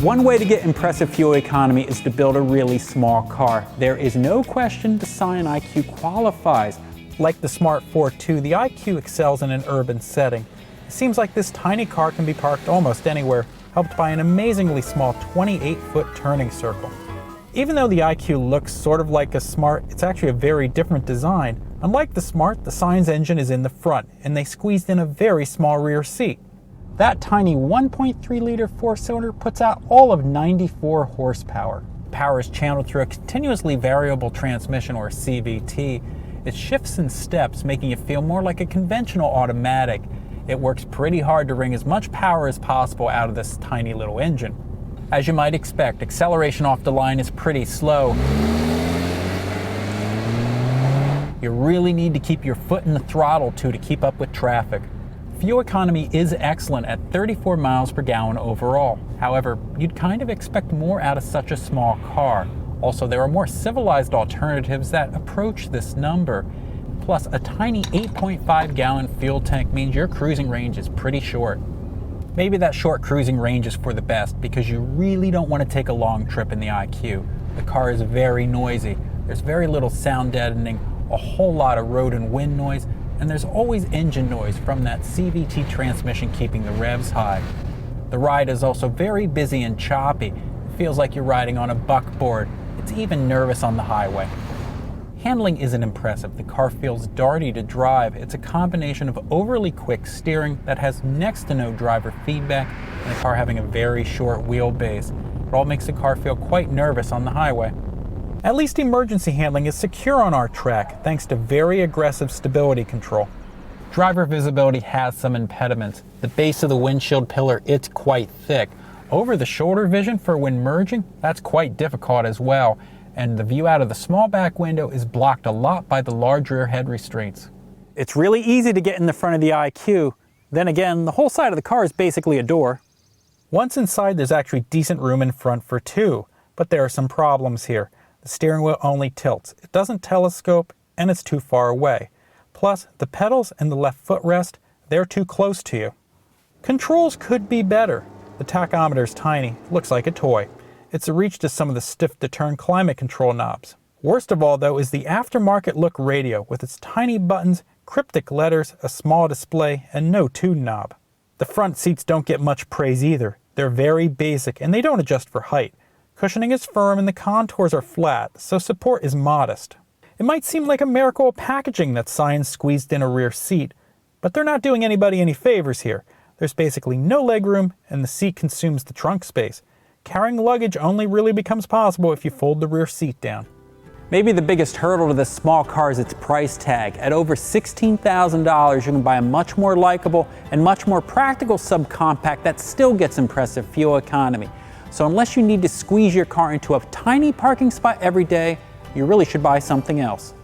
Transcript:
One way to get impressive fuel economy is to build a really small car. There is no question the Scion IQ qualifies. Like the Smart ForTwo, the IQ excels in an urban setting. It seems like this tiny car can be parked almost anywhere, helped by an amazingly small 28-foot turning circle. Even though the IQ looks sort of like a Smart, it's actually a very different design. Unlike the Smart, the Scion's engine is in the front, and they squeezed in a very small rear seat. That tiny 1.3-liter four-cylinder puts out all of 94 horsepower. Power is channeled through a continuously variable transmission, or CVT. It shifts in steps, making it feel more like a conventional automatic. It works pretty hard to wring as much power as possible out of this tiny little engine. As you might expect, acceleration off the line is pretty slow. You really need to keep your foot in the throttle too to keep up with traffic. Fuel economy is excellent at 34 miles per gallon overall. However, you'd kind of expect more out of such a small car. Also, there are more civilized alternatives that approach this number. Plus, a tiny 8.5-gallon fuel tank means your cruising range is pretty short. Maybe that short cruising range is for the best because you really don't want to take a long trip in the IQ. The car is very noisy. There's very little sound deadening, a whole lot of road and wind noise, and there's always engine noise from that CVT transmission keeping the revs high. The ride is also very busy and choppy. It feels like you're riding on a buckboard. It's even nervous on the highway. Handling isn't impressive. The car feels darty to drive. It's a combination of overly quick steering that has next to no driver feedback and the car having a very short wheelbase. It all makes the car feel quite nervous on the highway. At least emergency handling is secure on our track thanks to very aggressive stability control. Driver visibility has some impediments. The base of the windshield pillar, it's quite thick. Over the shoulder vision for when merging, that's quite difficult as well. And the view out of the small back window is blocked a lot by the large rear head restraints. It's really easy to get in the front of the IQ. Then again, the whole side of the car is basically a door. Once inside, there's actually decent room in front for two, but there are some problems here. The steering wheel only tilts. It doesn't telescope, and it's too far away. Plus, the pedals and the left footrest, they're too close to you. Controls could be better. The tachometer is tiny. It looks like a toy. It's reached as some of the stiff-to-turn climate control knobs. Worst of all, though, is the aftermarket-look radio with its tiny buttons, cryptic letters, a small display, and no tune knob. The front seats don't get much praise either. They're very basic, and they don't adjust for height. Cushioning is firm and the contours are flat, so support is modest. It might seem like a miracle of packaging that Scion squeezed in a rear seat, but they're not doing anybody any favors here. There's basically no legroom, and the seat consumes the trunk space. Carrying luggage only really becomes possible if you fold the rear seat down. Maybe the biggest hurdle to this small car is its price tag. At over $16,000, you can buy a much more likable and much more practical subcompact that still gets impressive fuel economy. So unless you need to squeeze your car into a tiny parking spot every day, you really should buy something else.